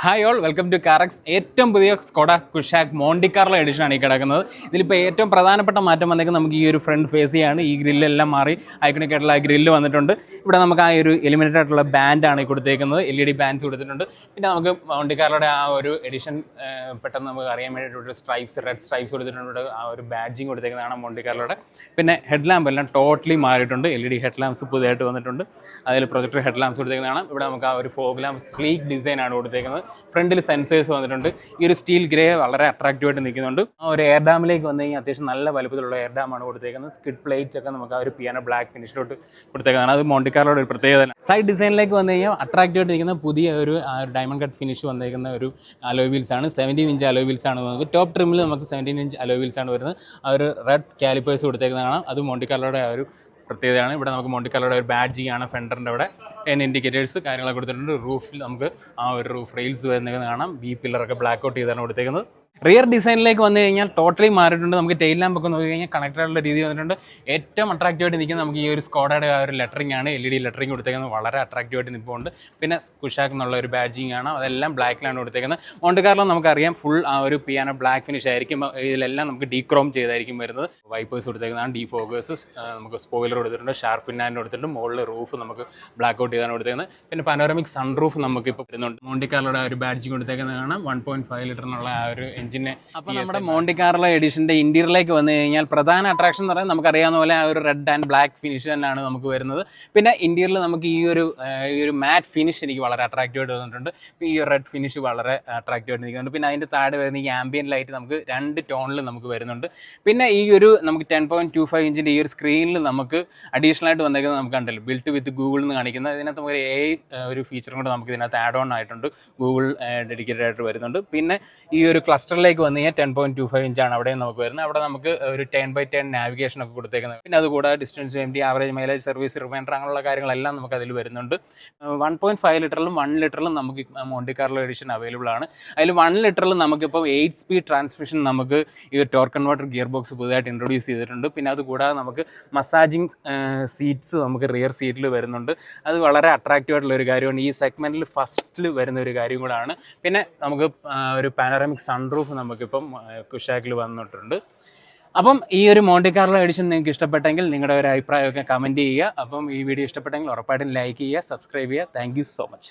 Hi all, welcome to കാറക്സ്. ഏറ്റവും പുതിയ Skoda Kushaq മോണ്ടി Carlo എഡിഷനാണ് ഈ കിടക്കുന്നത്. ഇതിലിപ്പോൾ ഏറ്റവും പ്രധാനപ്പെട്ട മാറ്റം വന്നേക്കുന്നത് നമുക്ക് ഈ ഒരു ഫ്രണ്ട് ഫേസിയാണ്. ഈ ഗ്രില്ലെല്ലാം മാറി ഐക്കണിക് ആയിട്ടുള്ള ആ ഗ്രില്ല് വന്നിട്ടുണ്ട്. ഇവിടെ നമുക്ക് ആ ഒരു എലിമിനേറ്റഡ് ആയിട്ടുള്ള ബാൻഡാണ് ഈ കൊടുത്തേക്കുന്നത്. LED ബാൻഡ്സ് കൊടുത്തിട്ടുണ്ട്. പിന്നെ നമുക്ക് മോണ്ടി കാർലോയുടെ ആ ഒരു എഡിഷൻ പെട്ടെന്ന് നമുക്ക് അറിയാൻ വേണ്ടിയിട്ട് സ്ട്രൈപ്സ്, റെഡ് സ്ട്രൈപ്സ് കൊടുത്തിട്ടുണ്ട്. ആ ഒരു ബാഡ്ജിങ് കൊടുത്തേക്കുന്നതാണ് മോണ്ടി കാർലോയുടെ. പിന്നെ ഹെഡ് ലാമ്പ് എല്ലാം ടോട്ടലി മാറിയിട്ടുണ്ട്. LED ഹെഡ് ലാമ്പ്സ് പുതിയതായിട്ട് വന്നിട്ടുണ്ട്. അതിൽ പ്രൊജക്ടർ ഹെഡ് ലാമ്പ്സ് കൊടുത്തേക്കുന്നതാണ്. ഇവിടെ നമുക്ക് ആ ഒരു ഫോഗ് ലാമ്പ് സ്ലീക്ക് ഡിസൈനാണ് കൊടുത്തേക്കുന്നത്. ഫ്രണ്ടിൽ സെൻസേഴ്സ് വന്നിട്ടുണ്ട്. ഈ ഒരു സ്റ്റീൽ ഗ്രേ വളരെ അട്രാക്റ്റീവായിട്ട് നിൽക്കുന്നുണ്ട്. ആ ഒരു എയർ ഡാമിലേക്ക് വന്നു കഴിഞ്ഞാൽ അത്യാവശ്യം നല്ല വലുപ്പത്തിലുള്ള എയർ ഡാമാണ് കൊടുത്തേക്കുന്നത്. സ്കിഡ് പ്ലേറ്റ്സ് ഒക്കെ നമുക്ക് ആ ഒരു പിയാനോ ബ്ലാക്ക് ഫിനിഷിലോട്ട് കൊടുത്തേക്കുന്നതാണ്. അത് മോണ്ടി കാർലോയുടെ ഒരു പ്രത്യേകത. സൈഡ് ഡിസൈനിലേക്ക് വന്നു കഴിഞ്ഞാൽ അട്രാക്റ്റീവായിട്ട് നിൽക്കുന്ന പുതിയ ഒരു ഡയമണ്ട് കട്ട് ഫിനിഷ് വന്നേക്കുന്ന ഒരു അലോയ് വീൽസ് ആണ്. 17 ഇഞ്ച് അലോയ് വീൽസ് ആണ് വരുന്നത്. ടോപ്പ് ട്രിമ്മിൽ നമുക്ക് 17 ഇഞ്ച് അലോയ് വീൽസ് ആണ് വരുന്നത്. ആ ഒരു റെഡ് കാലിപ്പേഴ്സ് കൊടുത്തേക്കുന്നതാണ്. അത് മോണ്ടി കാർലോയുടെ ആ ഒരു പ്രത്യേകതയാണ്. ഇവിടെ നമുക്ക് മോണ്ടി കാർലോയുടെ ഒരു ബാഡ്ജിങ് ആണ്. ഫെൻഡറിൻ്റെ അവിടെ ഇൻഡിക്കേറ്റേഴ്സ് കാര്യങ്ങളൊക്കെ കൊടുത്തിട്ടുണ്ട്. റൂഫിൽ നമുക്ക് ആ ഒരു റൂഫ് റെയിൽസ് വരുന്നത് കാണാം. ബി പില്ലറൊക്കെ ബ്ലാക്ക് ഔട്ട് ചെയ്താണ് കൊടുത്തേക്കുന്നത്. റിയർ ഡിസൈനിലേക്ക് വന്നു കഴിഞ്ഞാൽ ടോട്ടലി മാറിയിട്ടുണ്ട്. നമുക്ക് ടെയിൽ ലാമ്പ് ഒക്കെ നോക്കി കഴിഞ്ഞാൽ കണക്റ്റഡ് ആയിട്ടുള്ള രീതി വന്നിട്ടുണ്ട്. ഏറ്റവും അട്രാക്റ്റീവായിട്ട് നിൽക്കുന്നത് നമുക്ക് ഈ ഒരു സ്കോഡയുടെ ആ ഒരു ലെറ്ററിംഗ് ആണ്. LED ലെറ്ററിംഗ് കൊടുത്തേക്കുന്നത് വളരെ അട്രാക്റ്റീവായിട്ട് നിൽപ്പുണ്ട്. പിന്നെ കുഷാക്ക് എന്നുള്ള ഒരു ബാഡ്ജിങ് ആണ്. അതെല്ലാം ബ്ലാക്കിലാണ് കൊടുത്തേക്കുന്നത്. മോണ്ടി കാർലോ നമുക്കറിയാം ഫുൾ ആ ഒരു പിയാനോ ബ്ലാക്ക് ഫിനിഷ് ആയിരിക്കും. ഇതിലെല്ലാം നമുക്ക് ഡീക്രോം ചെയ്തായിരിക്കും വരുന്നത്. വൈപ്പേഴ്സ് കൊടുത്തേക്കുന്നതാണ്. ഡീഫോക്കേഴ്സ് നമുക്ക് സ്പോയിലർ കൊടുത്തിട്ടുണ്ട്. ഷാർപ്പ് ഫിന്നാൻഡ് കൊടുത്തിട്ടുണ്ട്. മുകളിൽ റൂഫ് നമുക്ക് ബ്ലാക്ക് ഔട്ട് ചെയ്താണ് കൊടുത്തേക്കുന്നത്. പിന്നെ പനോറമിക് സൺ റൂഫ് നമുക്ക് ഇപ്പോൾ വരുന്നുണ്ട്. മോണ്ടി കാർലോയുടെ ഒരു ബാഡ്ജിങ് കൊടുത്തേക്കുന്നതാണ്. 1.5 ലിറ്ററിനുള്ള ആ ഒരു എഞ്ചിനെ. അപ്പോൾ നമ്മുടെ മോണ്ടി കാർലോ എഡിഷൻ്റെ ഇന്റീരിയറിലേക്ക് വന്നു കഴിഞ്ഞാൽ പ്രധാന അട്രാക്ഷൻ എന്ന് പറയുന്നത് നമുക്കറിയാവുന്ന പോലെ ആ ഒരു റെഡ് ആൻഡ് ബ്ലാക്ക് ഫിനിഷ് തന്നെയാണ് നമുക്ക് വരുന്നത്. പിന്നെ ഇന്റീരിയറിൽ നമുക്ക് ഈ ഒരു മാറ്റ് ഫിനിഷ് എനിക്ക് വളരെ അട്രാക്റ്റീവായിട്ട് വന്നിട്ടുണ്ട്. ഈ റെഡ് ഫിനിഷ് വളരെ അട്രാക്റ്റീവായിട്ട് നിൽക്കുന്നുണ്ട്. പിന്നെ അതിൻ്റെ താഴെ വരുന്ന ഈ ആംബിയൻ ലൈറ്റ് നമുക്ക് 2 ടോണിൽ നമുക്ക് വരുന്നുണ്ട്. പിന്നെ ഈ ഒരു നമുക്ക് 10.25 ഇഞ്ചിൻ്റെ ഈ ഒരു സ്ക്രീനിൽ നമുക്ക് അഡീഷണൽ ആയിട്ട് വന്നേക്കുന്നത് നമുക്ക് കണ്ടല്ലോ, ബിൽറ്റ് വിത്ത് ഗൂഗിൾ എന്ന് കാണിക്കുന്നത്. ഇതിനകത്ത് നമുക്ക് ഒരു ഫീച്ചറും കൂടെ നമുക്ക് ഇതിനകത്ത് ആഡ് ഓൺ ആയിട്ടുണ്ട്. ഗൂഗിൾ ഡെഡിക്കേറ്റഡ് ആയിട്ട് വരുന്നുണ്ട്. പിന്നെ ഈ ഒരു ക്ലസ്റ്ററിലേക്ക് വന്നു കഴിഞ്ഞാൽ 10.25 ഇഞ്ചാണ് അവിടെയും നമുക്ക് വരുന്നത്. അവിടെ നമുക്ക് ഒരു 10x10 നാവിഗേഷൻ ഒക്കെ കൊടുത്തേക്കുന്നത്. പിന്നെ അതുകൂടാതെ distance MD, average mileage, service reminder അങ്ങനെയുള്ള കാര്യങ്ങളെല്ലാം നമുക്ക് അതിൽ വരുന്നുണ്ട്. 1.5 ലിറ്ററിലും 1 ലിറ്ററിലും നമുക്ക് മോണ്ടി കാർലോ എഡിഷൻ അവൈലബിൾ ആണ്. അതിൽ 1 ലിറ്ററിൽ നമുക്കിപ്പോൾ 8 സ്പീഡ് ട്രാൻസ്മിഷൻ നമുക്ക് ഈ ടോർക്ക് കൺവേർട്ടർ ഗിയർ ബോക്സ് പുതുതായിട്ട് ഇൻട്രൊഡ്യൂസ് ചെയ്തിട്ടുണ്ട്. പിന്നെ അതുകൂടാതെ നമുക്ക് മസാജിങ് സീറ്റ്സ് നമുക്ക് റിയർ സീറ്റിൽ വരുന്നുണ്ട്. അത് വളരെ അട്രാക്റ്റീവ് ആയിട്ടുള്ള ഒരു കാര്യമാണ്. ഈ സെഗ്മെൻറ്റിൽ ഫസ്റ്റിൽ വരുന്ന ഒരു കാര്യം കൂടാണ്. പിന്നെ നമുക്ക് ഒരു പാനോറമിക് സൺറൂഫ് നമുക്കിപ്പം കുഷാക്കിൽ വന്നിട്ടുണ്ട്. അപ്പം ഈ ഒരു മോണ്ടി കാർലോ എഡിഷൻ നിങ്ങൾക്ക് ഇഷ്ടപ്പെട്ടെങ്കിൽ നിങ്ങളുടെ ഒരു അഭിപ്രായമൊക്കെ കമൻറ്റ് ചെയ്യുക. അപ്പം ഈ വീഡിയോ ഇഷ്ടപ്പെട്ടെങ്കിൽ ഉറപ്പായിട്ടും ലൈക്ക് ചെയ്യുക, സബ്സ്ക്രൈബ് ചെയ്യുക. Thank you so much.